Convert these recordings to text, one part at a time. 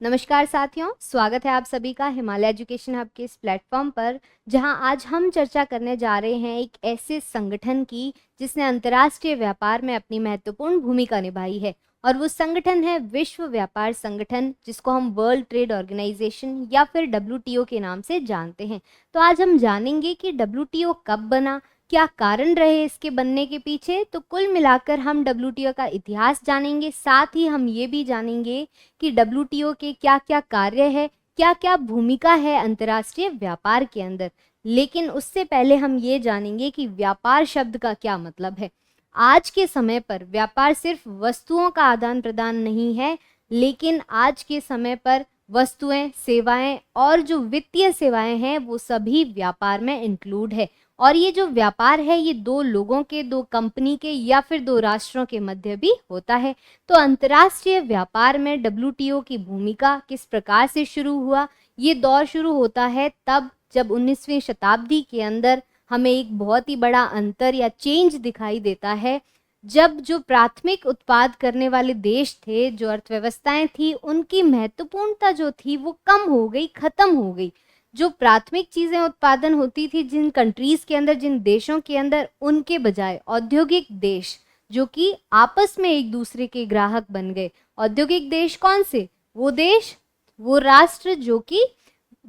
नमस्कार साथियों, स्वागत है आप सभी का हिमालय एजुकेशन हब के इस प्लेटफॉर्म पर, जहां आज हम चर्चा करने जा रहे हैं एक ऐसे संगठन की जिसने अंतर्राष्ट्रीय व्यापार में अपनी महत्वपूर्ण भूमिका निभाई है। और वो संगठन है विश्व व्यापार संगठन, जिसको हम वर्ल्ड ट्रेड ऑर्गेनाइजेशन या फिर WTO के नाम से जानते हैं। तो आज हम जानेंगे कि WTO कब बना, क्या कारण रहे इसके बनने के पीछे। तो कुल मिलाकर हम WTO का इतिहास जानेंगे, साथ ही हम ये भी जानेंगे कि WTO के क्या क्या कार्य है, क्या क्या भूमिका है अंतर्राष्ट्रीय व्यापार के अंदर। लेकिन उससे पहले हम ये जानेंगे कि व्यापार शब्द का क्या मतलब है। आज के समय पर व्यापार सिर्फ वस्तुओं का आदान प्रदान नहीं है, लेकिन आज के समय पर वस्तुएं, सेवाएं और जो वित्तीय सेवाएं हैं वो सभी व्यापार में इंक्लूड है। और ये जो व्यापार है ये दो लोगों के, दो कंपनी के या फिर दो राष्ट्रों के मध्य भी होता है। तो अंतर्राष्ट्रीय व्यापार में WTO की भूमिका किस प्रकार से शुरू हुआ, ये दौर शुरू होता है तब जब 19वीं शताब्दी के अंदर हमें एक बहुत ही बड़ा अंतर या चेंज दिखाई देता है, जब जो प्राथमिक उत्पाद करने वाले देश थे, जो अर्थव्यवस्थाएं थी, उनकी महत्वपूर्णता जो थी वो कम हो गई, खत्म हो गई। जो प्राथमिक चीजें उत्पादन होती थी जिन कंट्रीज के अंदर, जिन देशों के अंदर, उनके बजाय औद्योगिक देश जो कि आपस में एक दूसरे के ग्राहक बन गए। औद्योगिक देश कौन से? वो देश, वो राष्ट्र जो कि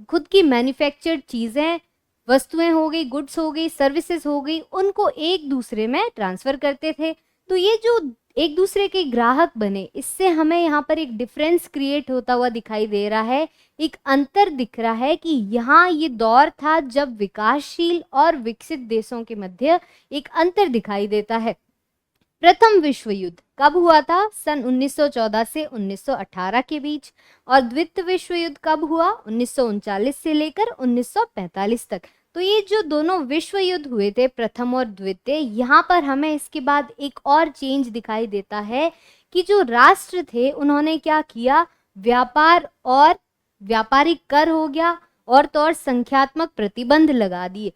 खुद की मैन्युफैक्चर्ड चीजें, वस्तुएं हो गई, गुड्स हो गई, सर्विसेज हो गई, उनको एक दूसरे में ट्रांसफर करते थे। तो ये जो एक दूसरे के ग्राहक बने, इससे हमें यहाँ पर एक डिफरेंस क्रिएट होता हुआ दिखाई दे रहा है, एक अंतर दिख रहा है कि यहाँ ये दौर था जब विकासशील और विकसित देशों के मध्य एक अंतर दिखाई देता है। प्रथम विश्व युद्ध कब हुआ था? सन 1914 से 1918 के बीच। और द्वितीय विश्व युद्ध कब हुआ? 1939 से लेकर 1945 तक। तो ये जो दोनों विश्व युद्ध हुए थे, प्रथम और द्वितीय, यहाँ पर हमें इसके बाद एक और चेंज दिखाई देता है कि जो राष्ट्र थे उन्होंने क्या किया, व्यापार और व्यापारिक कर हो गया, और तो और संख्यात्मक प्रतिबंध लगा दिए।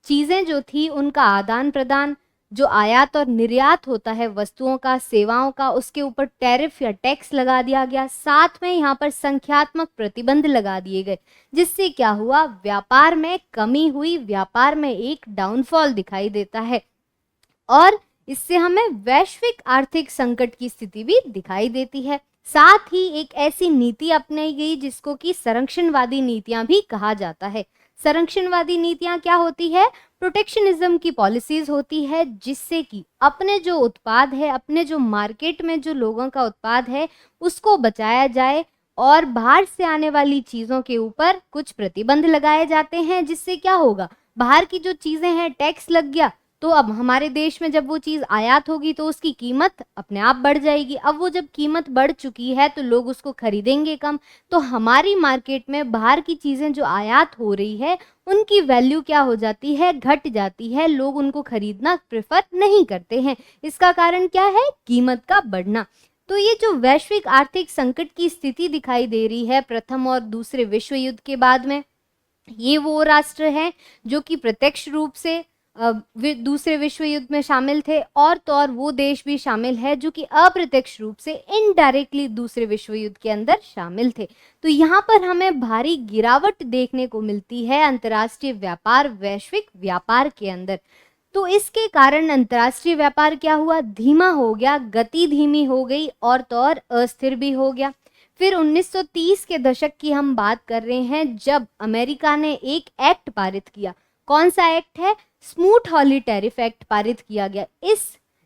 चीजें जो थी उनका आदान प्रदान, जो आयात और निर्यात होता है वस्तुओं का, सेवाओं का, उसके ऊपर टैरिफ या टैक्स लगा दिया गया। साथ में यहाँ पर संख्यात्मक प्रतिबंध लगा दिए गए, जिससे क्या हुआ, व्यापार में कमी हुई, व्यापार में एक डाउनफॉल दिखाई देता है। और इससे हमें वैश्विक आर्थिक संकट की स्थिति भी दिखाई देती है। साथ ही एक ऐसी नीति अपनाई गई जिसको कि संरक्षणवादी नीतियां भी कहा जाता है। संरक्षणवादी नीतियां क्या होती है? प्रोटेक्शनिज्म की पॉलिसीज होती है, जिससे कि अपने जो उत्पाद है, अपने जो मार्केट में जो लोगों का उत्पाद है, उसको बचाया जाए, और बाहर से आने वाली चीजों के ऊपर कुछ प्रतिबंध लगाए जाते हैं। जिससे क्या होगा, बाहर की जो चीजें हैं, टैक्स लग गया, तो अब हमारे देश में जब वो चीज आयात होगी तो उसकी कीमत अपने आप बढ़ जाएगी। अब वो जब कीमत बढ़ चुकी है तो लोग उसको खरीदेंगे कम। तो हमारी मार्केट में बाहर की चीजें जो आयात हो रही है उनकी वैल्यू क्या हो जाती है, घट जाती है। लोग उनको खरीदना प्रेफर नहीं करते हैं। इसका कारण क्या है? कीमत का बढ़ना। तो ये जो वैश्विक आर्थिक संकट की स्थिति दिखाई दे रही है प्रथम और दूसरे विश्व युद्ध के बाद में, ये वो राष्ट्र हैं जो कि प्रत्यक्ष रूप से दूसरे विश्व युद्ध में शामिल थे, और तो और वो देश भी शामिल है जो कि अप्रत्यक्ष रूप से इनडायरेक्टली दूसरे विश्व युद्ध के अंदर शामिल थे। तो यहाँ पर हमें भारी गिरावट देखने को मिलती है अंतर्राष्ट्रीय व्यापार, वैश्विक व्यापार के अंदर। तो इसके कारण अंतर्राष्ट्रीय व्यापार क्या हुआ, धीमा हो गया, गति धीमी हो गई, और तो और अस्थिर भी हो गया। फिर 1930 के दशक की हम बात कर रहे हैं, जब अमेरिका ने एक एक्ट पारित किया। कौन सा एक्ट है? स्मूथ-हॉली टैरिफ एक्ट पारित किया गया। इस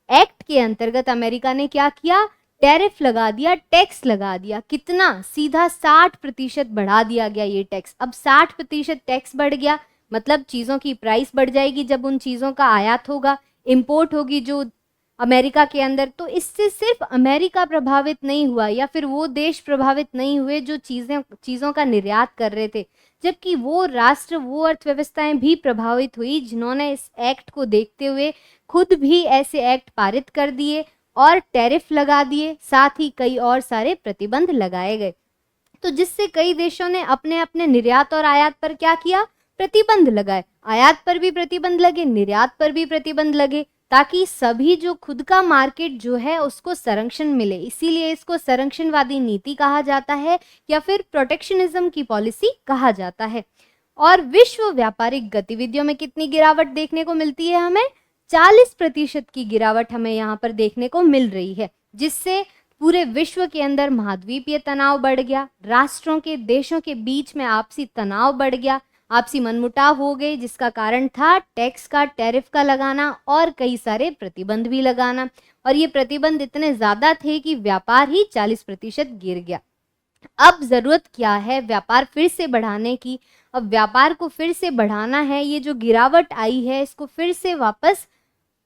एक्ट के अंतर्गत अमेरिका ने क्या किया, टैरिफ लगा दिया, टैक्स लगा दिया। कितना? सीधा 60% बढ़ा दिया गया ये टैक्स। अब 60% टैक्स बढ़ गया, मतलब चीजों की प्राइस बढ़ जाएगी जब उन चीजों का आयात होगा, इंपोर्ट होगी जो अमेरिका के अंदर। तो इससे सिर्फ अमेरिका प्रभावित नहीं हुआ, या फिर वो देश प्रभावित नहीं हुए जो चीजों का निर्यात कर रहे थे, जबकि वो राष्ट्र, वो अर्थव्यवस्थाएं भी प्रभावित हुई जिन्होंने इस एक्ट को देखते हुए खुद भी ऐसे एक्ट पारित कर दिए और टैरिफ लगा दिए, साथ ही कई और सारे प्रतिबंध लगाए गए। तो जिससे कई देशों ने अपने अपने निर्यात और आयात पर क्या किया, प्रतिबंध लगाए। आयात पर भी प्रतिबंध लगे, निर्यात पर भी प्रतिबंध लगे। ताकि सभी जो खुद का मार्केट जो है उसको संरक्षण मिले, इसीलिए इसको संरक्षणवादी नीति कहा जाता है या फिर प्रोटेक्शनिज्म की पॉलिसी कहा जाता है। और विश्व व्यापारिक गतिविधियों में कितनी गिरावट देखने को मिलती है? हमें 40% की गिरावट हमें यहाँ पर देखने को मिल रही है, जिससे पूरे विश्व के अंदर महाद्वीपीय तनाव बढ़ गया, राष्ट्रों के देशों के बीच में आपसी तनाव बढ़ गया, आपसी मनमुटाव हो गए, जिसका कारण था टैक्स का, टैरिफ का लगाना और कई सारे प्रतिबंध भी लगाना। और ये प्रतिबंध इतने ज्यादा थे कि व्यापार ही 40% गिर गया। अब जरूरत क्या है? व्यापार फिर से बढ़ाने की। अब व्यापार को फिर से बढ़ाना है, ये जो गिरावट आई है इसको फिर से वापस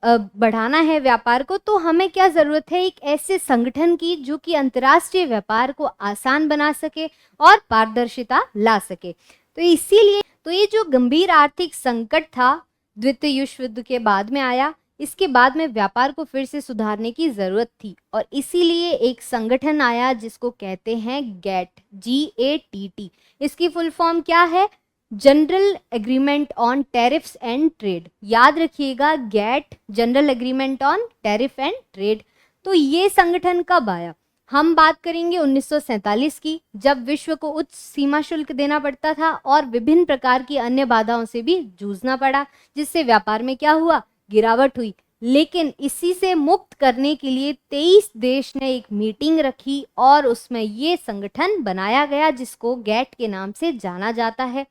बढ़ाना है व्यापार को। तो हमें क्या जरूरत है? एक ऐसे संगठन की जो कि अंतर्राष्ट्रीय व्यापार को आसान बना सके और पारदर्शिता ला सके। तो इसीलिए तो ये जो गंभीर आर्थिक संकट था द्वितीय विश्व युद्ध के बाद में आया, इसके बाद में व्यापार को फिर से सुधारने की जरूरत थी और इसीलिए एक संगठन आया जिसको कहते हैं गैट, GATT। इसकी फुल फॉर्म क्या है? General agreement on tariffs and trade. याद रखिएगा, GATT, general agreement on tariff and trade. तो ये संगठन कब आया? हम बात करेंगे 1947 की, जब विश्व को उच्च सीमा शुल्क देना पड़ता था और विभिन्न प्रकार की अन्य बाधाओं से भी जूझना पड़ा, जिससे व्यापार में क्या हुआ? गिरावट हुई। लेकिन इसी से मुक्त करने के लिए 23 देश ने एक मीटिंग रखी और उसमें ये संगठन बनाया गया जिसको गैट के नाम से जाना जाता है।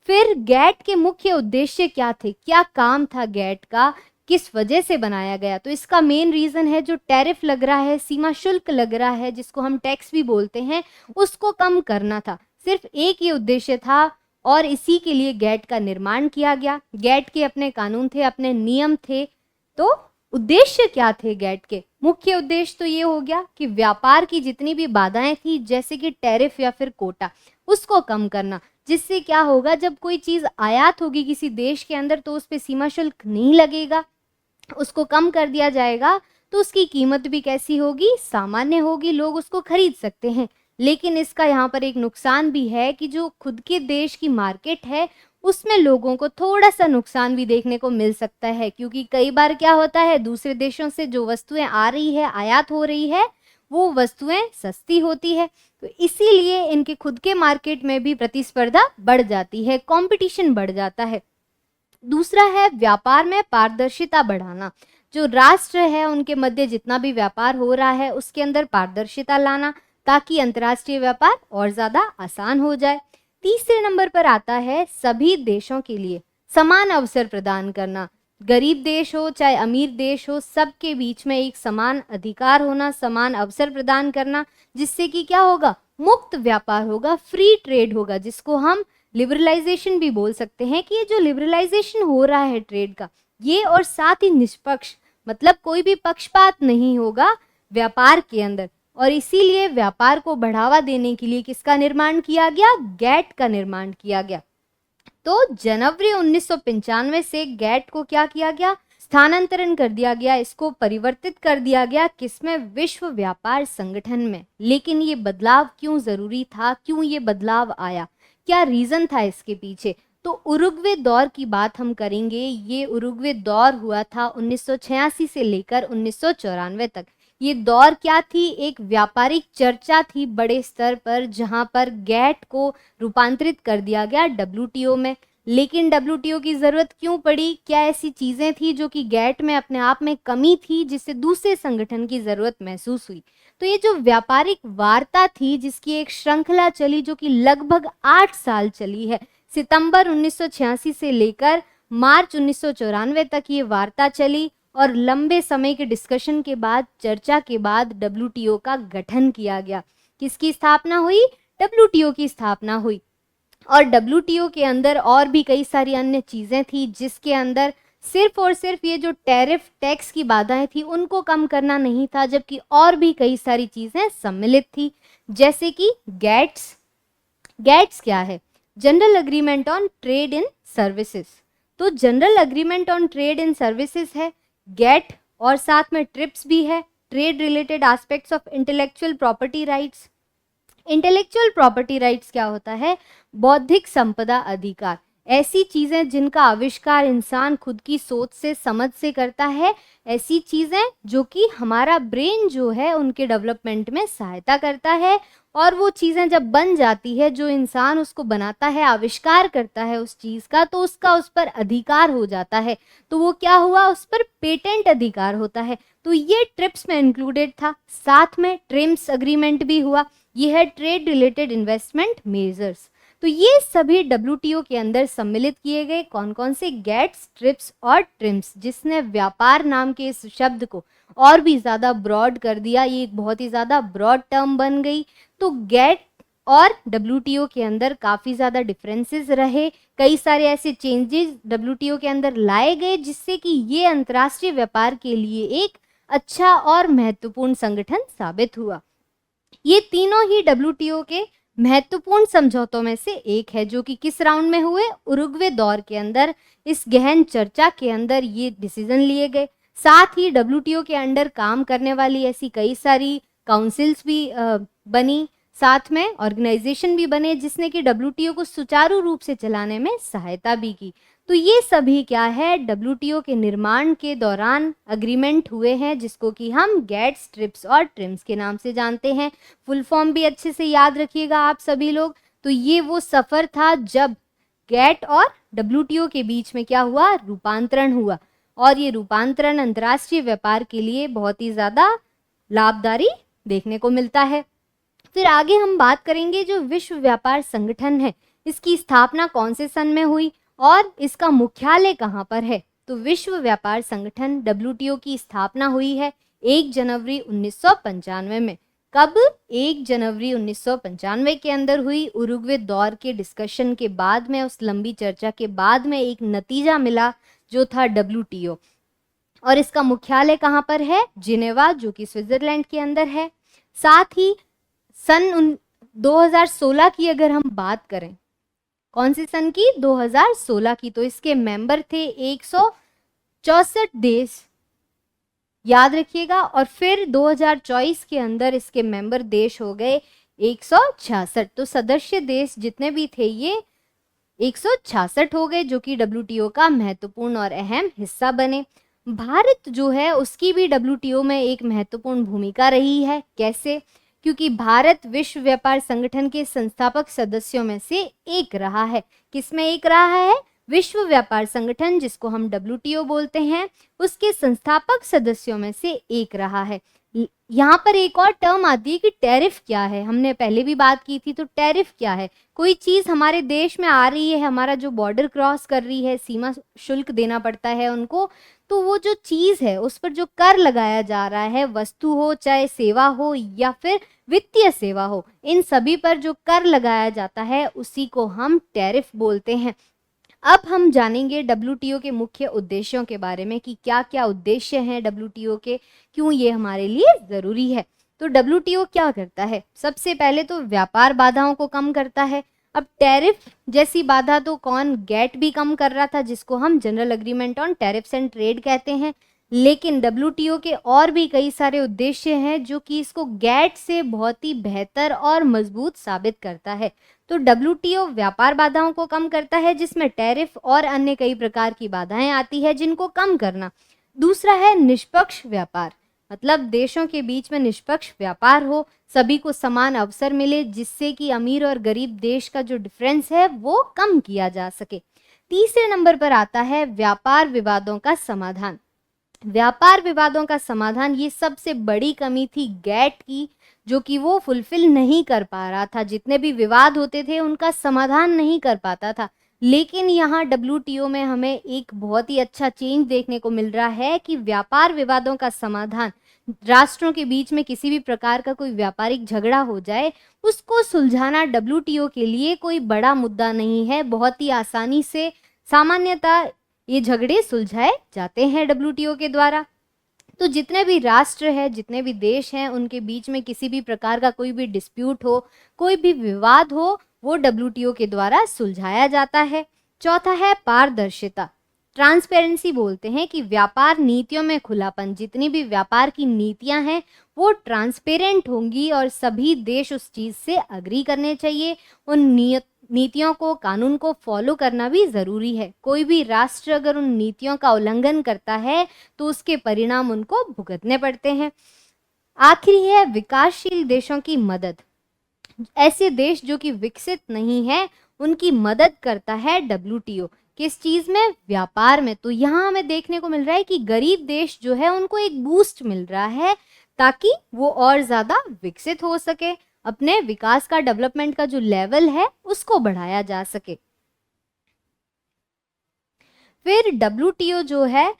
फिर गैट के मुख्य उद्देश्य क्या थे? क्या काम था गैट का? किस वजह से बनाया गया? तो इसका मेन रीजन है जो टैरिफ लग रहा है, सीमा शुल्क लग रहा है, जिसको हम टैक्स भी बोलते हैं, उसको कम करना था। सिर्फ एक ही उद्देश्य था और इसी के लिए गैट का निर्माण किया गया। गैट के अपने कानून थे, अपने नियम थे। तो उद्देश्य क्या थे गैट के? मुख्य उद्देश्य तो ये हो गया कि व्यापार की जितनी भी बाधाएं थी, जैसे कि टैरिफ या फिर कोटा, उसको कम करना। जिससे क्या होगा? जब कोई चीज आयात होगी किसी देश के अंदर तो उस पर सीमा शुल्क नहीं लगेगा, उसको कम कर दिया जाएगा, तो उसकी कीमत भी कैसी होगी? सामान्य होगी, लोग उसको खरीद सकते हैं। लेकिन इसका यहाँ पर एक नुकसान भी है कि जो खुद के देश की मार्केट है उसमें लोगों को थोड़ा सा नुकसान भी देखने को मिल सकता है, क्योंकि कई बार क्या होता है, दूसरे देशों से जो वस्तुएं आ रही है, आयात हो रही है, वो वस्तुएं सस्ती होती है। तो इसीलिए इनके खुद के मार्केट में भी प्रतिस्पर्धा बढ़ जाती है, कंपटीशन बढ़ जाता है। दूसरा है व्यापार में पारदर्शिता बढ़ाना। जो राष्ट्र है उनके मध्य जितना भी व्यापार हो रहा है उसके अंदर पारदर्शिता लाना, ताकि अंतर्राष्ट्रीय व्यापार और ज्यादा आसान हो जाए। तीसरे नंबर पर आता है सभी देशों के लिए समान अवसर प्रदान करना। गरीब देश हो चाहे अमीर देश हो, सबके बीच में एक समान अधिकार होना, समान अवसर प्रदान करना, जिससे कि क्या होगा? मुक्त व्यापार होगा, फ्री ट्रेड होगा, जिसको हम लिबरलाइजेशन भी बोल सकते हैं। कि ये जो लिबरलाइजेशन हो रहा है ट्रेड का, ये और साथ ही निष्पक्ष, मतलब कोई भी पक्षपात नहीं होगा व्यापार के अंदर। और इसीलिए व्यापार को बढ़ावा देने के लिए किसका निर्माण किया गया? गैट का निर्माण किया गया। तो जनवरी 1995 से गैट को क्या किया गया? स्थानांतरण कर दिया गया, इसको परिवर्तित कर दिया गया किसमें? विश्व व्यापार संगठन में। लेकिन ये बदलाव क्यों जरूरी था? क्यों ये बदलाव आया? क्या रीजन था इसके पीछे? तो उरुग्वे दौर की बात हम करेंगे। ये उरुग्वे दौर हुआ था 1986 से लेकर 1994 तक। ये दौर क्या थी? एक व्यापारिक चर्चा थी बड़े स्तर पर, जहां पर गैट को रूपांतरित कर दिया गया WTO में। लेकिन WTO की जरूरत क्यों पड़ी? क्या ऐसी चीजें थी जो कि गैट में अपने आप में कमी थी, जिससे दूसरे संगठन की जरूरत महसूस हुई? तो ये जो व्यापारिक वार्ता थी, जिसकी एक श्रृंखला चली जो कि लगभग 8 साल चली है, सितंबर 1986 से लेकर मार्च 1994 तक ये वार्ता चली। और लंबे समय के डिस्कशन के बाद, चर्चा के बाद WTO का गठन किया गया। किसकी स्थापना हुई? WTO की स्थापना हुई। और WTO के अंदर और भी कई सारी अन्य चीजें थी, जिसके अंदर सिर्फ और सिर्फ ये जो टैरिफ टैक्स की बाधाएं थी उनको कम करना नहीं था, जबकि और भी कई सारी चीजें सम्मिलित थी, जैसे कि गैट्स क्या है? General agreement on trade in services. तो general agreement on trade in services है गैट, और साथ में ट्रिप्स भी है, trade related aspects of intellectual property rights. Intellectual property rights क्या होता है? बौद्धिक संपदा अधिकार। ऐसी चीज़ें जिनका आविष्कार इंसान खुद की सोच से, समझ से करता है, ऐसी चीज़ें जो कि हमारा ब्रेन जो है उनके डेवलपमेंट में सहायता करता है, और वो चीज़ें जब बन जाती है, जो इंसान उसको बनाता है, आविष्कार करता है उस चीज़ का, तो उसका उस पर अधिकार हो जाता है। तो वो क्या हुआ, उस पर पेटेंट अधिकार होता है। तो ये ट्रिप्स में इंक्लूडेड था। साथ में ट्रिम्स अग्रीमेंट भी हुआ, ये है ट्रेड रिलेटेड इन्वेस्टमेंट मेजर्स। तो ये सभी डब्ल्यूटीओ के अंदर सम्मिलित किए गए कौन कौन से गेट्स, ट्रिप्स और ट्रिम्स, जिसने व्यापार नाम के इस शब्द को और भी ज़्यादा ब्रॉड कर दिया। ये एक बहुत ही ज़्यादा ब्रॉड टर्म बन गई। तो गेट और डब्ल्यूटीओ के अंदर काफ़ी ज़्यादा डिफरेंसेस रहे, कई सारे ऐसे चेंजेस डब्ल्यूटीओ के अंदर लाए गए जिससे कि ये अंतर्राष्ट्रीय व्यापार के लिए एक अच्छा और महत्वपूर्ण संगठन साबित हुआ। ये तीनों ही डब्ल्यूटीओ के महत्वपूर्ण समझौतों में से एक है, जो कि किस राउंड में हुए, उरुग्वे दौर के अंदर। इस गहन चर्चा के अंदर ये डिसीजन लिए गए। साथ ही डब्ल्यूटीओ के अंडर काम करने वाली ऐसी कई सारी काउंसिल्स भी बनी, साथ में ऑर्गेनाइजेशन भी बने, जिसने कि डब्ल्यूटीओ को सुचारू रूप से चलाने में सहायता भी की। तो ये सभी क्या है, डब्ल्यूटीओ के निर्माण के दौरान अग्रीमेंट हुए हैं, जिसको कि हम गेट्स, ट्रिप्स और ट्रिम्स के नाम से जानते हैं। फुल फॉर्म भी अच्छे से याद रखिएगा आप सभी लोग। तो ये वो सफ़र था जब गेट और डब्ल्यूटीओ के बीच में क्या हुआ, रूपांतरण हुआ, और ये रूपांतरण अंतर्राष्ट्रीय व्यापार के लिए बहुत ही ज़्यादा लाभकारी देखने को मिलता है। फिर आगे हम बात करेंगे जो विश्व व्यापार संगठन है, इसकी स्थापना कौन से सन में हुई और इसका मुख्यालय कहाँ पर है। तो विश्व व्यापार संगठन डब्ल्यूटीओ की स्थापना हुई है 1 जनवरी 1995 में। कब? 1 जनवरी 1995 के अंदर हुई। उरुग्वे दौर के डिस्कशन के बाद में, उस लंबी चर्चा के बाद में एक नतीजा मिला जो था डब्ल्यूटीओ, और इसका मुख्यालय कहाँ पर है, जिनेवा, जो कि स्विट्जरलैंड के अंदर है। साथ ही सन 2016 की अगर हम बात करें, कौन से सन की, 2016 की, तो इसके मेंबर थे 164 देश, याद रखिएगा। और फिर 2024 के अंदर इसके मेंबर देश हो गए 166। तो सदस्य देश जितने भी थे ये 166 हो गए, जो कि डब्ल्यूटीओ का महत्वपूर्ण और अहम हिस्सा बने। भारत जो है उसकी भी डब्ल्यूटीओ में एक महत्वपूर्ण भूमिका रही है। कैसे? क्योंकि भारत विश्व व्यापार संगठन के संस्थापक सदस्यों में से एक रहा है। किसमें एक रहा है? विश्व व्यापार संगठन, जिसको हम डब्ल्यूटीओ बोलते हैं, उसके संस्थापक सदस्यों में से एक रहा है। यहाँ पर एक और टर्म आती है कि टैरिफ क्या है, हमने पहले भी बात की थी। तो टैरिफ क्या है? कोई चीज़ हमारे देश में आ रही है, हमारा जो बॉर्डर क्रॉस कर रही है, सीमा शुल्क देना पड़ता है उनको, तो वो जो चीज़ है उस पर जो कर लगाया जा रहा है, वस्तु हो चाहे सेवा हो या फिर वित्तीय सेवा हो, इन सभी पर जो कर लगाया जाता है उसी को हम टैरिफ बोलते हैं। अब हम जानेंगे डब्ल्यूटीओ के मुख्य उद्देश्यों के बारे में कि क्या क्या उद्देश्य हैं डब्ल्यूटीओ के, क्यों ये हमारे लिए ज़रूरी है। तो डब्ल्यूटीओ क्या करता है? सबसे पहले तो व्यापार बाधाओं को कम करता है। अब टैरिफ जैसी बाधा तो कौन, गेट भी कम कर रहा था, जिसको हम general agreement on tariffs and trade कहते हैं। लेकिन डब्ल्यूटीओ के और भी कई सारे उद्देश्य हैं जो कि इसको गेट से बहुत ही बेहतर और मजबूत साबित करता है। तो डब्ल्यूटीओ व्यापार बाधाओं को कम करता है, जिसमें टैरिफ और अन्य कई प्रकार की बाधाएं आती है जिनको कम करना। दूसरा है निष्पक्ष व्यापार, मतलब देशों के बीच में निष्पक्ष व्यापार हो, सभी को समान अवसर मिले, जिससे कि अमीर और गरीब देश का जो डिफरेंस है वो कम किया जा सके। तीसरे नंबर पर आता है व्यापार विवादों का समाधान। व्यापार विवादों का समाधान, ये सबसे बड़ी कमी थी गेट की, जो कि वो फुलफिल नहीं कर पा रहा था। जितने भी विवाद होते थे उनका समाधान नहीं कर पाता था। लेकिन यहाँ डब्ल्यूटीओ में हमें एक बहुत ही अच्छा चेंज देखने को मिल रहा है कि व्यापार विवादों का समाधान, राष्ट्रों के बीच में किसी भी प्रकार का कोई व्यापारिक झगड़ा हो जाए, उसको सुलझाना डब्ल्यूटीओ के लिए कोई बड़ा मुद्दा नहीं है। बहुत ही आसानी से सामान्यतः ये झगड़े सुलझाए जाते हैं डब्ल्यूटीओ के द्वारा। तो जितने भी राष्ट्र हैं, जितने भी देश हैं, उनके बीच में किसी भी प्रकार का कोई भी डिस्प्यूट हो, कोई भी विवाद हो, वो डब्ल्यूटीओ के द्वारा सुलझाया जाता है। चौथा है पारदर्शिता, ट्रांसपेरेंसी बोलते हैं कि व्यापार नीतियों में खुलापन। जितनी भी व्यापार की नीतियां हैं वो ट्रांसपेरेंट होंगी और सभी देश उस चीज़ से अग्री करने चाहिए, उन नीतियों को, कानून को फॉलो करना भी ज़रूरी है। कोई भी राष्ट्र अगर उन नीतियों का उल्लंघन करता है तो उसके परिणाम उनको भुगतने पड़ते हैं। आखिरी है विकासशील देशों की मदद। ऐसे देश जो कि विकसित नहीं है उनकी मदद करता है डब्ल्यूटीओ। किस चीज में? व्यापार में। तो यहाँ हमें देखने को मिल रहा है कि गरीब देश जो है उनको एक बूस्ट मिल रहा है ताकि वो और ज्यादा विकसित हो सके, अपने विकास का, डेवलपमेंट का जो लेवल है उसको बढ़ाया जा सके। फिर डब्ल्यूटीओ जो है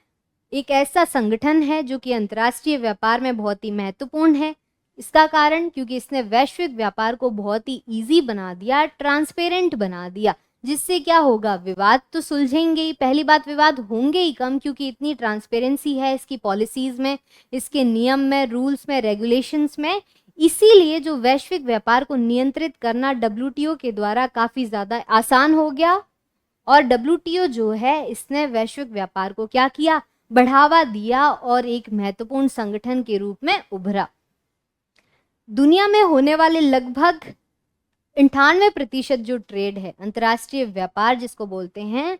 एक ऐसा संगठन है जो कि अंतर्राष्ट्रीय व्यापार में बहुत ही महत्वपूर्ण है। इसका कारण क्योंकि इसने वैश्विक व्यापार को बहुत ही इजी बना दिया, ट्रांसपेरेंट बना दिया, जिससे क्या होगा? विवाद तो सुलझेंगे ही। पहली बात, विवाद होंगे ही कम क्योंकि इतनी ट्रांसपेरेंसी है इसकी पॉलिसीज में, इसके नियम में, रूल्स में, रेगुलेशंस में। इसीलिए जो वैश्विक व्यापार को नियंत्रित करना डब्ल्यूटीओ के द्वारा काफी ज्यादा आसान हो गया। और डब्ल्यूटीओ जो है इसने वैश्विक व्यापार को क्या किया? बढ़ावा दिया और एक महत्वपूर्ण संगठन के रूप में उभरा। दुनिया में होने वाले लगभग 98% जो ट्रेड है, अंतर्राष्ट्रीय व्यापार जिसको बोलते हैं,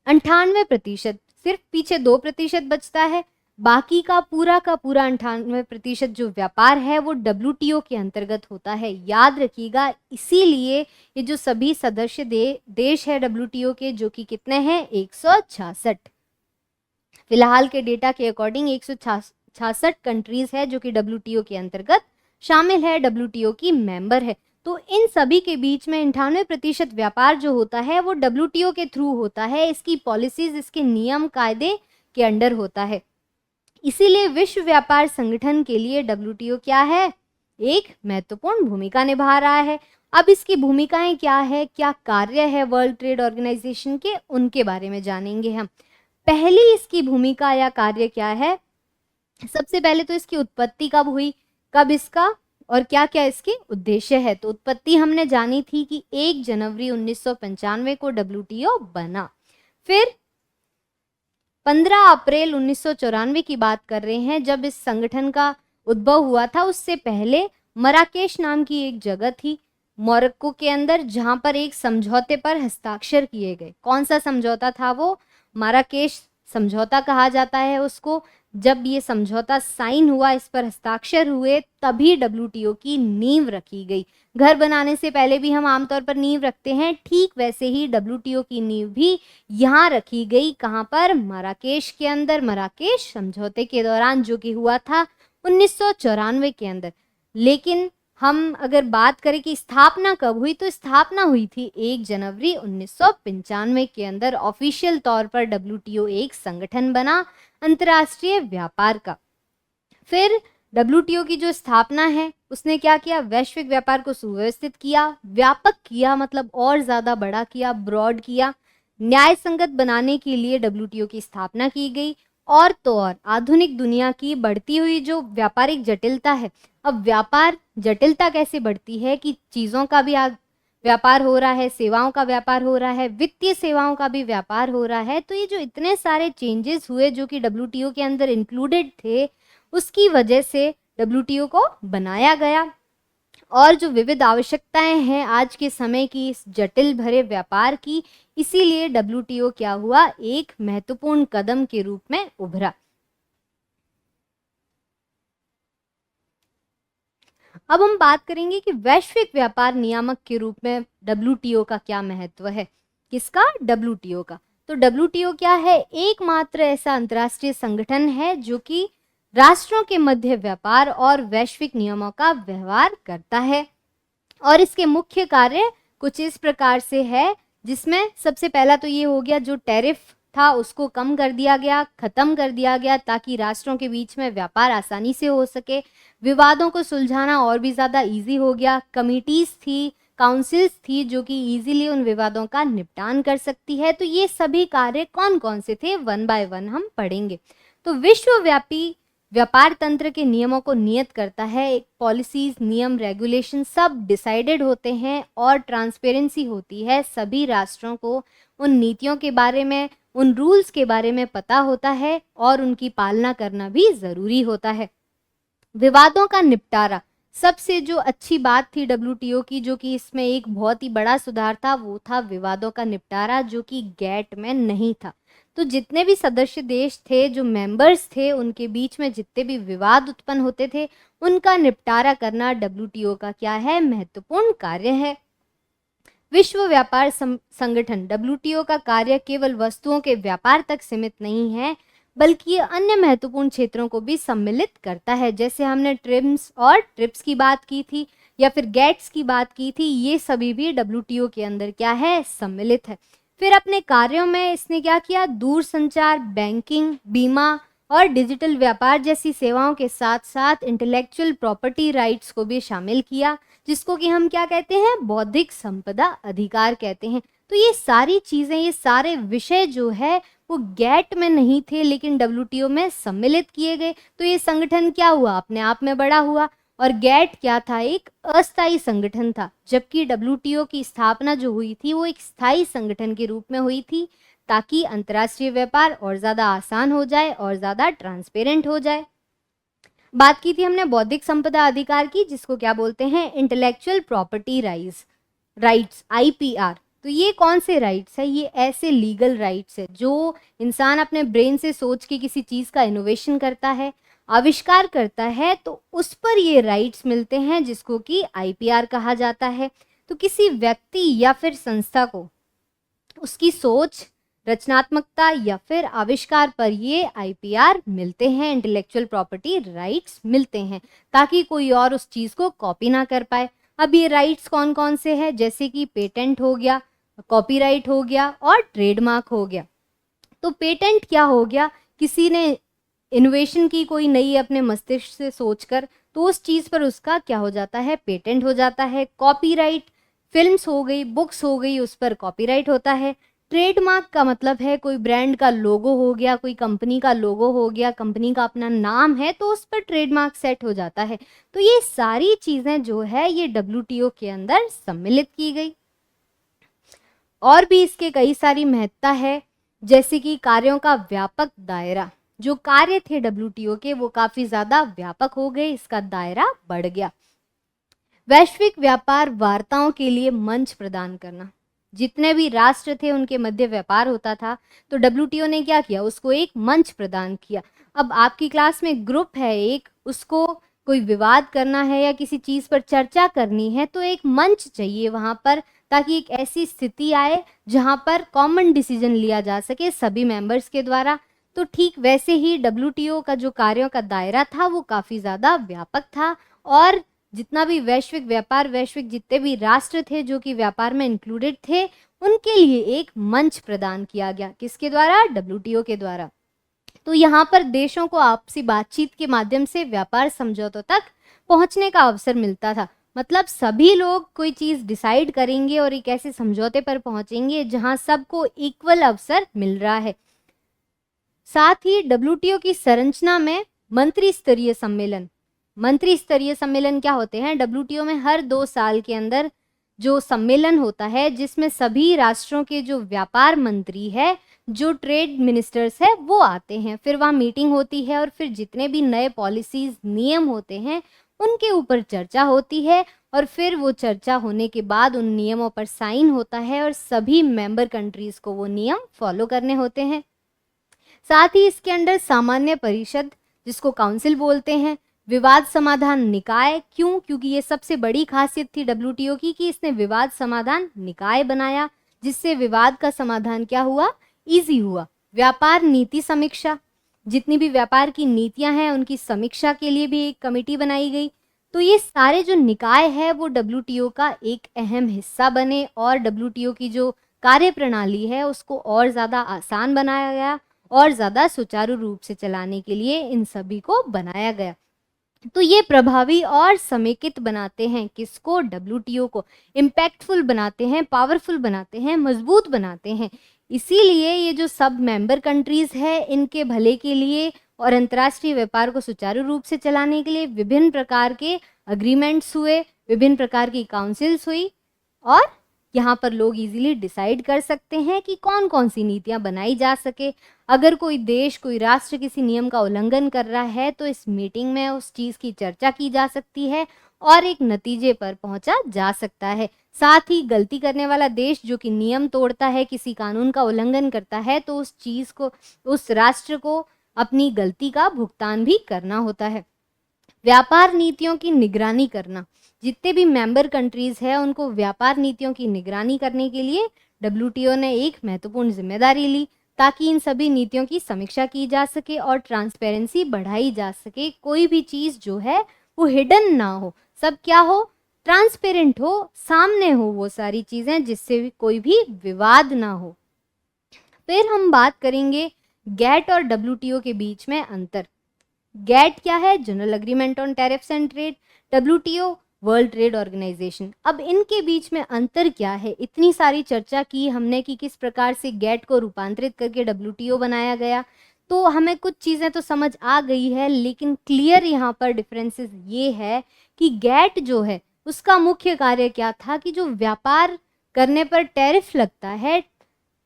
98%, सिर्फ पीछे 2% बचता है। बाकी का पूरा 98% जो व्यापार है वो डब्ल्यूटीओ के अंतर्गत होता है। याद रखिएगा, इसीलिए ये जो सभी सदस्य देश है डब्ल्यूटीओ के, जो कि कितने हैं? 166। फिलहाल के डेटा के अकॉर्डिंग 166 कंट्रीज है जो कि डब्ल्यूटीओ के अंतर्गत शामिल है, डब्ल्यूटीओ की मेंबर है। तो इन सभी के बीच में 98% व्यापार जो होता है वो डब्ल्यूटीओ के थ्रू होता है, इसकी पॉलिसीज, इसके नियम कायदे के अंडर होता है। इसीलिए विश्व व्यापार संगठन के लिए डब्ल्यूटीओ क्या है? एक महत्वपूर्ण भूमिका निभा रहा है। अब इसकी भूमिकाएं क्या है, क्या कार्य है वर्ल्ड ट्रेड ऑर्गेनाइजेशन के, उनके बारे में जानेंगे हम। पहली इसकी भूमिका या कार्य क्या है? सबसे पहले तो इसकी उत्पत्ति कब हुई, कब इसका, और क्या क्या इसके उद्देश्य है। तो उत्पत्ति हमने जानी थी कि 1 जनवरी 1995 को डब्ल्यूटीओ बना। फिर 15 अप्रैल 1994 की बात कर रहे हैं जब इस संगठन का उद्भव हुआ था। उससे पहले मराकेश नाम की एक जगह थी मोरक्को के अंदर, जहां पर एक समझौते पर हस्ताक्षर किए गए। कौन सा समझौता था वो? माराकेश समझौता कहा जाता है उसको। जब ये समझौता साइन हुआ, इस पर हस्ताक्षर हुए, तभी डब्ल्यूटीओ की नींव रखी गई। घर बनाने से पहले भी हम आमतौर पर नींव रखते हैं, ठीक वैसे ही डब्ल्यूटीओ की नींव भी यहाँ रखी गई। कहाँ पर? मराकेश के अंदर, मराकेश समझौते के दौरान, जो कि हुआ था 1994 के अंदर। लेकिन हम अगर बात करें कि स्थापना कब हुई, तो स्थापना हुई थी 1 जनवरी 1995 के अंदर। ऑफिशियल तौर पर डब्ल्यूटीओ एक संगठन बना अंतर्राष्ट्रीय व्यापार का। फिर डब्ल्यूटीओ की जो स्थापना है उसने क्या किया? वैश्विक व्यापार को सुव्यवस्थित किया, व्यापक किया, मतलब और ज्यादा बड़ा किया, ब्रॉड किया। न्याय संगत बनाने के लिए डब्ल्यूटीओ की स्थापना की गई। और तो और आधुनिक दुनिया की बढ़ती हुई जो व्यापारिक जटिलता है, अब व्यापार जटिलता कैसे बढ़ती है कि चीजों का भी व्यापार हो रहा है, सेवाओं का व्यापार हो रहा है, वित्तीय सेवाओं का भी व्यापार हो रहा है। तो ये जो इतने सारे चेंजेस हुए जो कि डब्ल्यूटीओ के अंदर इंक्लूडेड थे, उसकी वजह से डब्ल्यूटीओ को बनाया गया। और जो विविध आवश्यकताएं हैं आज के समय की इस जटिल भरे व्यापार की, इसीलिए डब्ल्यूटीओ क्या हुआ? एक महत्वपूर्ण कदम के रूप में उभरा। अब हम बात करेंगे कि वैश्विक व्यापार नियामक के रूप में डब्ल्यूटीओ का क्या महत्व है। किसका? डब्ल्यूटीओ का। तो डब्ल्यूटीओ क्या है? एकमात्र ऐसा अंतर्राष्ट्रीय संगठन है जो कि राष्ट्रों के मध्य व्यापार और वैश्विक नियमों का व्यवहार करता है। और इसके मुख्य कार्य कुछ इस प्रकार से है, जिसमें सबसे पहला तो ये हो गया, जो टैरिफ था उसको कम कर दिया गया, खत्म कर दिया गया, ताकि राष्ट्रों के बीच में व्यापार आसानी से हो सके। विवादों को सुलझाना और भी ज़्यादा इजी हो गया। कमिटीज़ थी, काउंसिल्स थी जो कि इजीली उन विवादों का निपटान कर सकती है। तो ये सभी कार्य कौन कौन से थे, वन बाय वन हम पढ़ेंगे। तो विश्वव्यापी व्यापार तंत्र के नियमों को नियत करता है। एक पॉलिसीज, नियम, रेगुलेशन सब डिसाइडेड होते हैं और ट्रांसपेरेंसी होती है। सभी राष्ट्रों को उन नीतियों के बारे में, उन रूल्स के बारे में पता होता है और उनकी पालना करना भी जरूरी होता है। विवादों का निपटारा, सबसे जो अच्छी बात थी डब्ल्यूटीओ की, जो कि इसमें एक बहुत ही बड़ा सुधार था, वो था विवादों का निपटारा, जो कि गैट में नहीं था। तो जितने भी सदस्य देश थे, जो मेंबर्स थे, उनके बीच में जितने भी विवाद उत्पन्न होते थे, उनका निपटारा करना डब्ल्यूटीओ का क्या है, महत्वपूर्ण कार्य है। विश्व व्यापार संगठन डब्ल्यूटीओ का कार्य केवल वस्तुओं के व्यापार तक सीमित नहीं है, बल्कि ये अन्य महत्वपूर्ण क्षेत्रों को भी सम्मिलित करता है। जैसे हमने ट्रिम्स और ट्रिप्स की बात की थी, या फिर गेट्स की बात की थी, ये सभी भी डब्ल्यूटीओ के अंदर क्या है, सम्मिलित है। फिर अपने कार्यों में इसने क्या किया, दूरसंचार, बैंकिंग, बीमा और डिजिटल व्यापार जैसी सेवाओं के साथ साथ इंटेलेक्चुअल प्रॉपर्टी राइट्स को भी शामिल किया, जिसको कि हम क्या कहते हैं, बौद्धिक संपदा अधिकार कहते हैं। तो ये सारी चीजें, ये सारे विषय जो है वो गैट में नहीं थे, लेकिन डब्ल्यूटीओ में सम्मिलित किए गए। तो ये संगठन क्या हुआ, अपने आप में बड़ा हुआ। और गैट क्या था, एक अस्थायी संगठन था, जबकि डब्ल्यूटीओ की स्थापना जो हुई थी वो एक स्थायी संगठन के रूप में हुई थी, ताकि अंतर्राष्ट्रीय व्यापार और ज़्यादा आसान हो जाए और ज़्यादा ट्रांसपेरेंट हो जाए। बात की थी हमने बौद्धिक संपदा अधिकार की, जिसको क्या बोलते हैं, इंटेलेक्चुअल प्रॉपर्टी राइट्स, आईपीआर। तो ये कौन से राइट्स है, ये ऐसे लीगल राइट्स है जो इंसान अपने ब्रेन से सोच के किसी चीज़ का इनोवेशन करता है, आविष्कार करता है, तो उस पर ये राइट्स मिलते हैं, जिसको कि आईपीआर कहा जाता है। तो किसी व्यक्ति या फिर संस्था को उसकी सोच, रचनात्मकता या फिर आविष्कार पर ये आईपीआर मिलते हैं, इंटेलेक्चुअल प्रॉपर्टी राइट्स मिलते हैं, ताकि कोई और उस चीज़ को कॉपी ना कर पाए। अब ये राइट्स कौन कौन से हैं, जैसे कि पेटेंट हो गया, कॉपीराइट हो गया और ट्रेडमार्क हो गया। तो पेटेंट क्या हो गया, किसी ने इनोवेशन की कोई नई अपने मस्तिष्क से सोचकर, तो उस चीज़ पर उसका क्या हो जाता है, पेटेंट हो जाता है। कॉपीराइट, फिल्म्स हो गई, बुक्स हो गई, उस पर कॉपीराइट होता है। ट्रेडमार्क का मतलब है कोई ब्रांड का लोगो हो गया, कोई कंपनी का लोगो हो गया, कंपनी का अपना नाम है, तो उस पर ट्रेडमार्क सेट हो जाता है। तो ये सारी चीज़ें जो है ये डब्ल्यूटीओ के अंदर सम्मिलित की गई। और भी इसके कई सारी महत्ता है, जैसे कि कार्यों का व्यापक दायरा। जो कार्य थे डब्ल्यूटीओ के वो काफ़ी ज़्यादा व्यापक हो गए, इसका दायरा बढ़ गया। वैश्विक व्यापार वार्ताओं के लिए मंच प्रदान करना, जितने भी राष्ट्र थे उनके मध्य व्यापार होता था, तो डब्ल्यूटीओ ने क्या किया, उसको एक मंच प्रदान किया। अब आपकी क्लास में ग्रुप है एक, उसको कोई विवाद करना है या किसी चीज़ पर चर्चा करनी है, तो एक मंच चाहिए वहाँ पर, ताकि एक ऐसी स्थिति आए जहाँ पर कॉमन डिसीजन लिया जा सके सभी मेंबर्स के द्वारा। तो ठीक वैसे ही डब्ल्यूटीओ का जो कार्यों का दायरा था वो काफ़ी ज़्यादा व्यापक था, और जितना भी वैश्विक व्यापार, वैश्विक जितने भी राष्ट्र थे जो कि व्यापार में इंक्लूडेड थे, उनके लिए एक मंच प्रदान किया गया। किसके द्वारा, डब्ल्यूटीओ के द्वारा। तो यहाँ पर देशों को आपसी बातचीत के माध्यम से व्यापार समझौतों तक पहुँचने का अवसर मिलता था। मतलब सभी लोग कोई चीज़ डिसाइड करेंगे और एक ऐसे समझौते पर पहुँचेंगे जहाँ सबको इक्वल अवसर मिल रहा है। साथ ही डब्ल्यूटीओ की संरचना में मंत्री स्तरीय सम्मेलन क्या होते हैं, डब्ल्यूटीओ में हर 2 साल के अंदर जो सम्मेलन होता है, जिसमें सभी राष्ट्रों के जो व्यापार मंत्री है, जो ट्रेड मिनिस्टर्स है, वो आते हैं। फिर वहाँ मीटिंग होती है और फिर जितने भी नए पॉलिसीज, नियम होते हैं, उनके ऊपर चर्चा होती है, और फिर वो चर्चा होने के बाद उन नियमों पर साइन होता है और सभी मेंबर कंट्रीज को वो नियम फॉलो करने होते हैं। साथ ही इसके अंदर सामान्य परिषद, जिसको काउंसिल बोलते हैं, विवाद समाधान निकाय। क्यों, क्योंकि ये सबसे बड़ी खासियत थी डब्ल्यूटीओ की कि इसने विवाद समाधान निकाय बनाया, जिससे विवाद का समाधान क्या हुआ, इजी हुआ। व्यापार नीति समीक्षा, जितनी भी व्यापार की नीतियां हैं उनकी समीक्षा के लिए भी एक कमेटी बनाई गई। तो ये सारे जो निकाय है वो डब्ल्यूटीओ का एक अहम हिस्सा बने, और डब्ल्यूटीओ की जो कार्य प्रणाली है उसको और ज़्यादा आसान बनाया गया और ज़्यादा सुचारू रूप से चलाने के लिए इन सभी को बनाया गया। तो ये प्रभावी और समेकित बनाते हैं किसको, डब्ल्यूटीओ को। इम्पैक्टफुल बनाते हैं, पावरफुल बनाते हैं, मजबूत बनाते हैं। इसीलिए ये जो सब मेंबर कंट्रीज़ है, इनके भले के लिए और अंतर्राष्ट्रीय व्यापार को सुचारू रूप से चलाने के लिए विभिन्न प्रकार के अग्रीमेंट्स हुए, विभिन्न प्रकार की काउंसिल्स हुई, और यहाँ पर लोग इजीली डिसाइड कर सकते हैं कि कौन कौन सी नीतियाँ बनाई जा सके। अगर कोई देश, कोई राष्ट्र किसी नियम का उल्लंघन कर रहा है, तो इस मीटिंग में उस चीज़ की चर्चा की जा सकती है और एक नतीजे पर पहुंचा जा सकता है। साथ ही गलती करने वाला देश जो कि नियम तोड़ता है, किसी कानून का उल्लंघन करता है, तो उस चीज को, उस राष्ट्र को अपनी गलती का भुगतान भी करना होता है। व्यापार नीतियों की निगरानी करना, जितने भी मेंबर कंट्रीज है उनको व्यापार नीतियों की निगरानी करने के लिए डब्ल्यूटीओ ने एक महत्वपूर्ण जिम्मेदारी ली, ताकि इन सभी नीतियों की समीक्षा की जा सके और ट्रांसपेरेंसी बढ़ाई जा सके। कोई भी चीज जो है वो हिडन ना हो, सब क्या हो, ट्रांसपेरेंट हो, सामने हो वो सारी चीजें, जिससे भी कोई भी विवाद ना हो। फिर हम बात करेंगे गैट और डब्ल्यूटीओ के बीच में अंतर। गैट क्या है? General agreement on tariffs and trade. WTO world trade organisation. अब इनके बीच में अंतर क्या है? इतनी सारी चर्चा की हमने कि किस प्रकार से गैट को रूपांतरित करके डब्ल्यूटीओ बनाया गया, तो हमें कुछ चीज़ें तो समझ आ गई है, लेकिन क्लियर यहाँ पर डिफरेंसेस ये है कि गैट जो है उसका मुख्य कार्य क्या था कि जो व्यापार करने पर टैरिफ लगता है,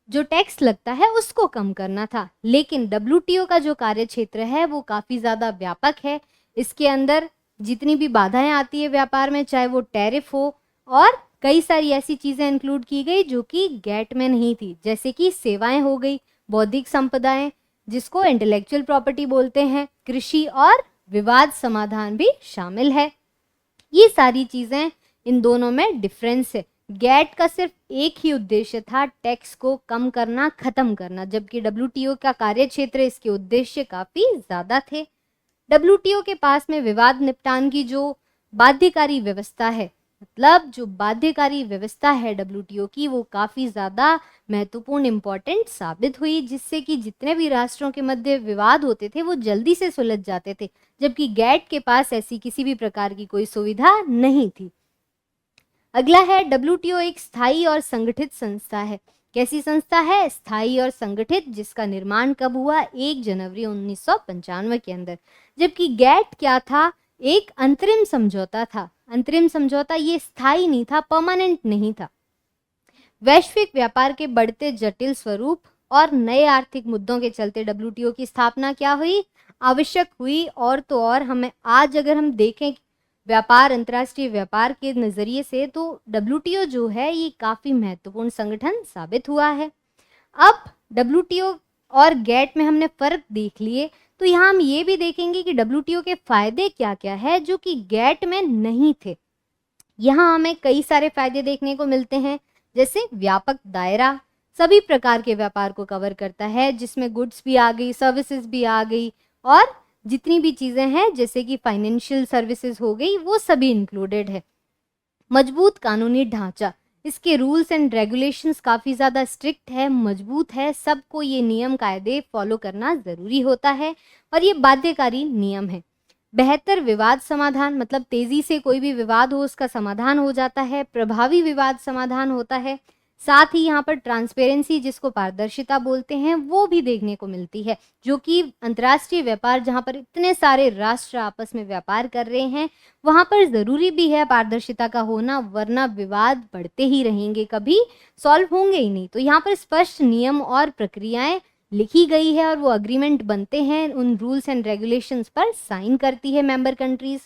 जो टैक्स लगता है, उसको कम करना था। लेकिन डब्ल्यूटीओ का जो कार्य क्षेत्र है वो काफ़ी ज़्यादा व्यापक है। इसके अंदर जितनी भी बाधाएं आती है व्यापार में, चाहे वो टैरिफ हो, और कई सारी ऐसी चीज़ें इंक्लूड की गई जो कि गैट में नहीं थी, जैसे कि सेवाएं हो गई, बौद्धिक संपदाएं जिसको इंटेलेक्चुअल प्रॉपर्टी बोलते हैं, कृषि और विवाद समाधान भी शामिल है। ये सारी चीज़ें, इन दोनों में डिफरेंस है। गैट का सिर्फ एक ही उद्देश्य था, टैक्स को कम करना, खत्म करना, जबकि डब्ल्यूटीओ का कार्य क्षेत्र, इसके उद्देश्य काफ़ी ज़्यादा थे। डब्ल्यूटीओ के पास में विवाद निपटान की जो बाध्यकारी व्यवस्था है, मतलब जो बाध्यकारी व्यवस्था है डब्ल्यूटीओ की, वो काफ़ी ज़्यादा महत्वपूर्ण, इम्पॉर्टेंट साबित हुई, जिससे कि जितने भी राष्ट्रों के मध्य विवाद होते थे वो जल्दी से सुलझ जाते थे, जबकि गैट के पास ऐसी किसी भी प्रकार की कोई सुविधा नहीं थी। अगला है डब्ल्यूटीओ एक स्थायी और संगठित संस्था है। कैसी संस्था है? स्थायी और संगठित, जिसका निर्माण कब हुआ? 1 जनवरी 1995 के अंदर। जबकि गैट क्या था? एक अंतरिम समझौता था। अंतरिम समझौता, ये स्थायी नहीं था, परमानेंट नहीं था। वैश्विक व्यापार के बढ़ते जटिल स्वरूप और नए आर्थिक मुद्दों के चलते डब्ल्यूटीओ की स्थापना क्या हुई? आवश्यक हुई। और तो और हमें आज अगर हम देखें व्यापार, अंतर्राष्ट्रीय व्यापार के नज़रिए से, तो डब्ल्यूटीओ जो है ये काफ़ी महत्वपूर्ण संगठन साबित हुआ है। अब डब्ल्यूटीओ और गैट में हमने फ़र्क देख लिए, तो यहाँ हम ये भी देखेंगे कि डब्ल्यूटीओ के फ़ायदे क्या क्या है जो कि गैट में नहीं थे। यहाँ हमें कई सारे फायदे देखने को मिलते हैं, जैसे व्यापक दायरा, सभी प्रकार के व्यापार को कवर करता है, जिसमें गुड्स भी आ गई, सर्विसेज भी आ गई, और जितनी भी चीज़ें हैं जैसे कि फाइनेंशियल सर्विसेज हो गई, वो सभी इंक्लूडेड है। मजबूत कानूनी ढांचा, इसके रूल्स एंड रेगुलेशंस काफ़ी ज़्यादा स्ट्रिक्ट है, मजबूत है, सबको ये नियम कायदे फॉलो करना ज़रूरी होता है, और ये बाध्यकारी नियम है। बेहतर विवाद समाधान, मतलब तेज़ी से कोई भी विवाद हो उसका समाधान हो जाता है, प्रभावी विवाद समाधान होता है। साथ ही यहाँ पर ट्रांसपेरेंसी, जिसको पारदर्शिता बोलते हैं, वो भी देखने को मिलती है, जो कि अंतर्राष्ट्रीय व्यापार, जहाँ पर इतने सारे राष्ट्र आपस में व्यापार कर रहे हैं, वहाँ पर ज़रूरी भी है पारदर्शिता का होना, वरना विवाद बढ़ते ही रहेंगे, कभी सॉल्व होंगे ही नहीं। तो यहाँ पर स्पष्ट नियम और प्रक्रियाएं लिखी गई है और वो अग्रीमेंट बनते हैं, उन रूल्स एंड रेगुलेशंस पर साइन करती है मेंबर कंट्रीज।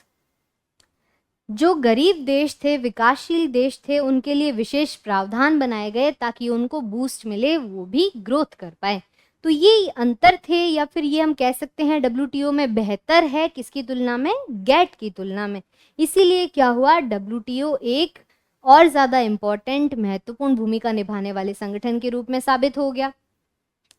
जो गरीब देश थे, विकासशील देश थे, उनके लिए विशेष प्रावधान बनाए गए ताकि उनको बूस्ट मिले, वो भी ग्रोथ कर पाए। तो ये अंतर थे, या फिर ये हम कह सकते हैं डब्ल्यूटीओ में बेहतर है किसकी तुलना में? गैट की तुलना में। इसीलिए क्या हुआ, डब्ल्यूटीओ एक और ज़्यादा इम्पॉर्टेंट, महत्वपूर्ण भूमिका निभाने वाले संगठन के रूप में साबित हो गया।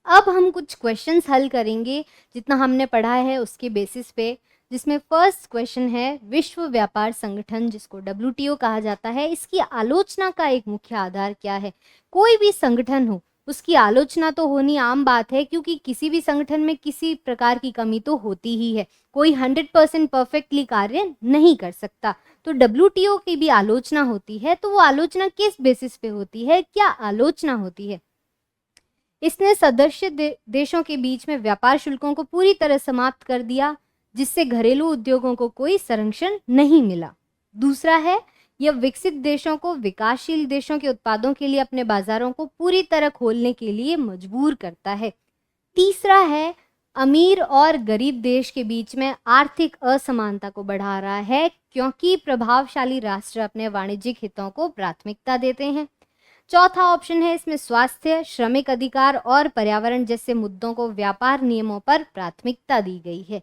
अब हम कुछ क्वेश्चंस हल करेंगे जितना हमने पढ़ा है उसके बेसिस पे, जिसमें फर्स्ट क्वेश्चन है, विश्व व्यापार संगठन जिसको डब्ल्यूटीओ कहा जाता है, इसकी आलोचना का एक मुख्य आधार क्या है? कोई भी संगठन हो उसकी आलोचना तो होनी आम बात है, क्योंकि किसी भी संगठन में किसी प्रकार की कमी तो होती ही है, कोई 100% परफेक्टली कार्य नहीं कर सकता। तो डब्ल्यूटीओ की भी आलोचना होती है, तो वो आलोचना किस बेसिस पे होती है, क्या आलोचना होती है? इसने सदस्य देशों के बीच में व्यापार शुल्कों को पूरी तरह समाप्त कर दिया, जिससे घरेलू उद्योगों को कोई संरक्षण नहीं मिला। दूसरा है, यह विकसित देशों को विकासशील देशों के उत्पादों के लिए अपने बाजारों को पूरी तरह खोलने के लिए मजबूर करता है। तीसरा है, अमीर और गरीब देश के बीच में आर्थिक असमानता को बढ़ा रहा है क्योंकि प्रभावशाली राष्ट्र अपने वाणिज्यिक हितों को प्राथमिकता देते हैं। चौथा ऑप्शन है इसमें स्वास्थ्य, श्रमिक अधिकार और पर्यावरण जैसे मुद्दों को व्यापार नियमों पर प्राथमिकता दी गई है।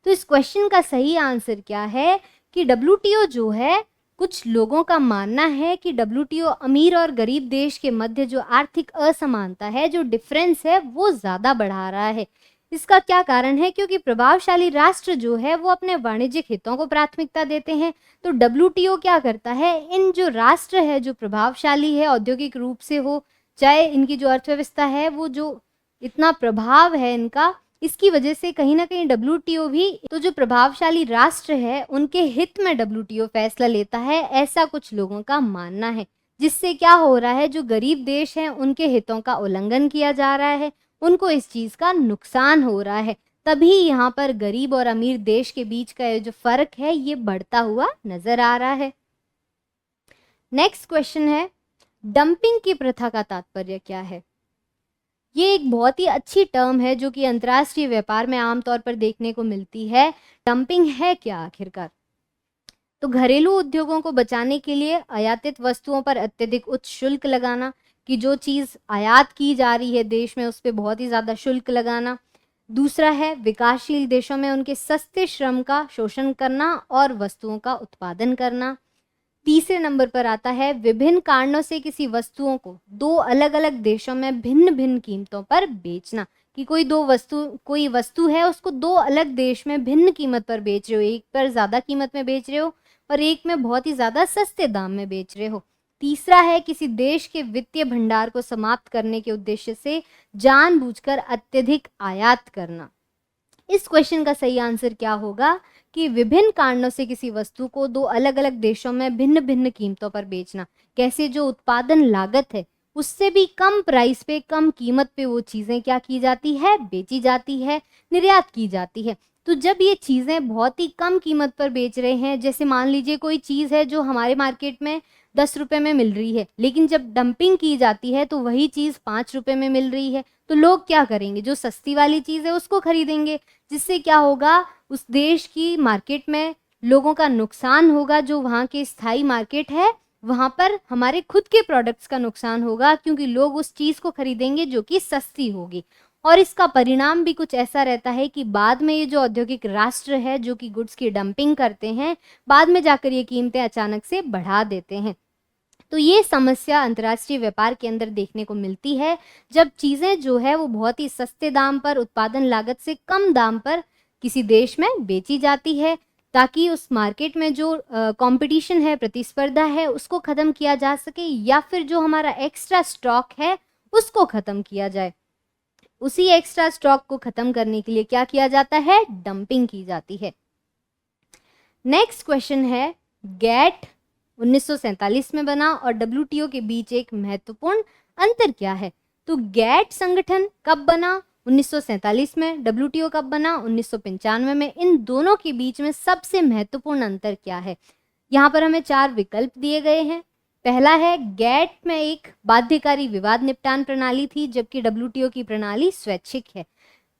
तो इस क्वेश्चन का सही आंसर क्या है कि डब्ल्यूटीओ जो है, कुछ लोगों का मानना है कि डब्ल्यूटीओ अमीर और गरीब देश के मध्य जो आर्थिक असमानता है, जो डिफरेंस है, वो ज़्यादा बढ़ा रहा है। इसका क्या कारण है? क्योंकि प्रभावशाली राष्ट्र जो है वो अपने वाणिज्यिक हितों को प्राथमिकता देते हैं। तो डब्ल्यूटीओ क्या करता है, इन जो राष्ट्र है जो प्रभावशाली है औद्योगिक रूप से हो, चाहे इनकी जो अर्थव्यवस्था है वो जो इतना प्रभाव है इनका, इसकी वजह से कहीं ना कहीं डब्ल्यूटीओ भी, तो जो प्रभावशाली राष्ट्र है उनके हित में डब्ल्यूटीओ फैसला लेता है, ऐसा कुछ लोगों का मानना है। जिससे क्या हो रहा है, जो गरीब देश हैं उनके हितों का उल्लंघन किया जा रहा है, उनको इस चीज़ का नुकसान हो रहा है। तभी यहाँ पर गरीब और अमीर देश के बीच का ये जो फर्क है ये बढ़ता हुआ नजर आ रहा है। नेक्स्ट क्वेश्चन है, डंपिंग की प्रथा का तात्पर्य क्या है? ये एक बहुत ही अच्छी टर्म है जो कि अंतर्राष्ट्रीय व्यापार में आमतौर पर देखने को मिलती है। डंपिंग है क्या आखिरकार? तो घरेलू उद्योगों को बचाने के लिए आयातित वस्तुओं पर अत्यधिक उच्च शुल्क लगाना, कि जो चीज़ आयात की जा रही है देश में उस पर बहुत ही ज़्यादा शुल्क लगाना। दूसरा है विकासशील देशों में उनके सस्ते श्रम का शोषण करना और वस्तुओं का उत्पादन करना। तीसरे नंबर पर आता है विभिन्न कारणों से किसी वस्तुओं को दो अलग अलग देशों में भिन्न भिन्न कीमतों पर बेचना, कि कोई वस्तु है उसको दो अलग देश में भिन्न कीमत पर बेच रहे हो, एक पर ज़्यादा कीमत में बेच रहे हो और एक में बहुत ही ज़्यादा सस्ते दाम में बेच रहे हो। तीसरा है किसी देश के वित्तीय भंडार को समाप्त करने के उद्देश्य से जानबूझकर अत्यधिक आयात करना। इस क्वेश्चन का सही आंसर क्या होगा कि विभिन्न कारणों से किसी वस्तु को दो अलग अलग देशों में भिन्न भिन्न कीमतों पर बेचना। कैसे? जो उत्पादन लागत है उससे भी कम प्राइस पे, कम कीमत पे वो चीज़ें क्या की जाती है, बेची जाती है, निर्यात की जाती है। तो जब ये चीज़ें बहुत ही कम कीमत पर बेच रहे हैं, जैसे मान लीजिए कोई चीज़ है जो हमारे मार्केट में 10 रुपये में मिल रही है, लेकिन जब डंपिंग की जाती है तो वही चीज़ 5 रुपये में मिल रही है, तो लोग क्या करेंगे, जो सस्ती वाली चीज़ है उसको खरीदेंगे। जिससे क्या होगा, उस देश की मार्केट में लोगों का नुकसान होगा। जो वहाँ की स्थायी मार्केट है वहाँ पर हमारे खुद के प्रोडक्ट्स का नुकसान होगा, क्योंकि लोग उस चीज़ को खरीदेंगे जो कि सस्ती होगी। और इसका परिणाम भी कुछ ऐसा रहता है कि बाद में ये जो औद्योगिक राष्ट्र है जो कि गुड्स की डंपिंग करते हैं, बाद में जाकर ये कीमतें अचानक से बढ़ा देते हैं। तो ये समस्या अंतर्राष्ट्रीय व्यापार के अंदर देखने को मिलती है, जब चीज़ें जो है वो बहुत ही सस्ते दाम पर, उत्पादन लागत से कम दाम पर किसी देश में बेची जाती है, ताकि उस मार्केट में जो कंपटीशन है, प्रतिस्पर्धा है, उसको ख़त्म किया जा सके, या फिर जो हमारा एक्स्ट्रा स्टॉक है उसको ख़त्म किया जाए। उसी एक्स्ट्रा स्टॉक को ख़त्म करने के लिए क्या किया जाता है, डंपिंग की जाती है। नेक्स्ट क्वेश्चन है, गैट 1947 में बना और डब्ल्यूटीओ के बीच एक महत्वपूर्ण अंतर क्या है? तो गैट संगठन कब बना? 1947 में। डब्ल्यूटीओ कब बना? 1995 में। इन दोनों के बीच में सबसे महत्वपूर्ण अंतर क्या है? यहाँ पर हमें 4 विकल्प दिए गए हैं। पहला है, गैट में एक बाध्यकारी विवाद निपटान प्रणाली थी, जबकि डब्ल्यूटीओ की प्रणाली स्वैच्छिक है।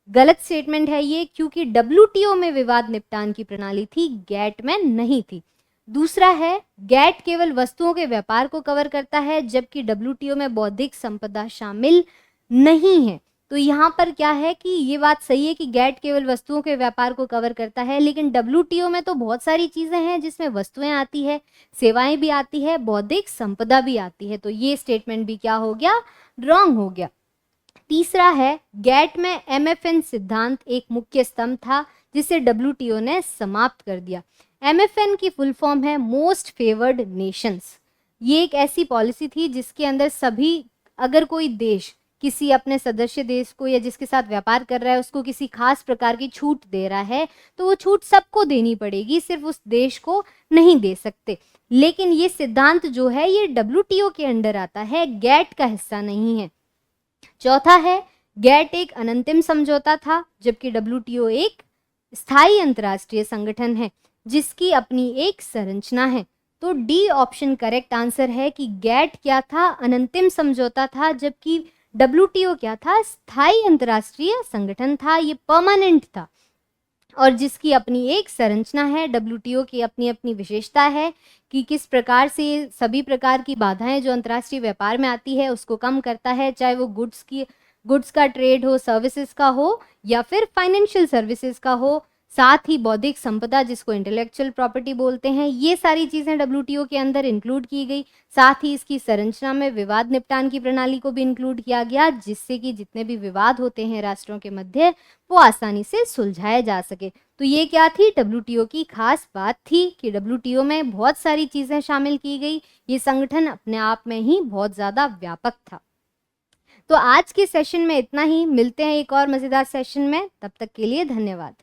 गलत स्टेटमेंट है ये, क्योंकि डब्ल्यूटीओ में विवाद निपटान की प्रणाली थी, गैट में नहीं थी। दूसरा है, गैट केवल वस्तुओं के व्यापार को कवर करता है, जबकि डब्ल्यूटीओ में बौद्धिक संपदा शामिल नहीं है। तो यहाँ पर क्या है कि ये बात सही है कि गैट केवल वस्तुओं के व्यापार को कवर करता है, लेकिन डब्ल्यूटीओ में तो बहुत सारी चीज़ें हैं जिसमें वस्तुएं आती है, सेवाएं भी आती है, बौद्धिक संपदा भी आती है। तो ये स्टेटमेंट भी क्या हो गया, रॉन्ग हो गया। तीसरा है, गैट में एमएफएन सिद्धांत एक मुख्य स्तंभ था जिसे डब्ल्यूटीओ ने समाप्त कर दिया। एमएफएन की फुल फॉर्म है मोस्ट फेवर्ड नेशंस। ये एक ऐसी पॉलिसी थी जिसके अंदर सभी, अगर कोई देश किसी अपने सदस्य देश को या जिसके साथ व्यापार कर रहा है उसको किसी खास प्रकार की छूट दे रहा है, तो वो छूट सबको देनी पड़ेगी, सिर्फ उस देश को नहीं दे सकते। लेकिन ये सिद्धांत जो है ये डब्ल्यूटीओ के अंडर आता है, गैट का हिस्सा नहीं है। चौथा है, गैट एक अनंतिम समझौता था, जबकि डब्ल्यूटीओ एक स्थायी अंतर्राष्ट्रीय संगठन है जिसकी अपनी एक संरचना है। तो डी ऑप्शन करेक्ट आंसर है कि गैट क्या था, अनंतिम समझौता था, जबकि डब्ल्यूटीओ क्या था? स्थायी अंतर्राष्ट्रीय संगठन था, ये परमानेंट था और जिसकी अपनी एक संरचना है। डब्ल्यूटीओ की अपनी अपनी विशेषता है कि किस प्रकार से सभी प्रकार की बाधाएं जो अंतर्राष्ट्रीय व्यापार में आती है उसको कम करता है, चाहे वो गुड्स का ट्रेड हो, सर्विसेज का हो या फिर फाइनेंशियल सर्विसेज का हो, साथ ही बौद्धिक संपदा जिसको इंटेलेक्चुअल प्रॉपर्टी बोलते हैं, ये सारी चीजें डब्ल्यूटीओ के अंदर इंक्लूड की गई। साथ ही इसकी संरचना में विवाद निपटान की प्रणाली को भी इंक्लूड किया गया, जिससे कि जितने भी विवाद होते हैं राष्ट्रों के मध्य वो आसानी से सुलझाए जा सके। तो ये क्या थी? डब्ल्यूटीओ की खास बात थी कि डब्ल्यूटीओ में बहुत सारी चीजें शामिल की गई। ये संगठन अपने आप में ही बहुत ज्यादा व्यापक था। तो आज के सेशन में इतना ही, मिलते हैं एक और मजेदार सेशन में, तब तक के लिए धन्यवाद।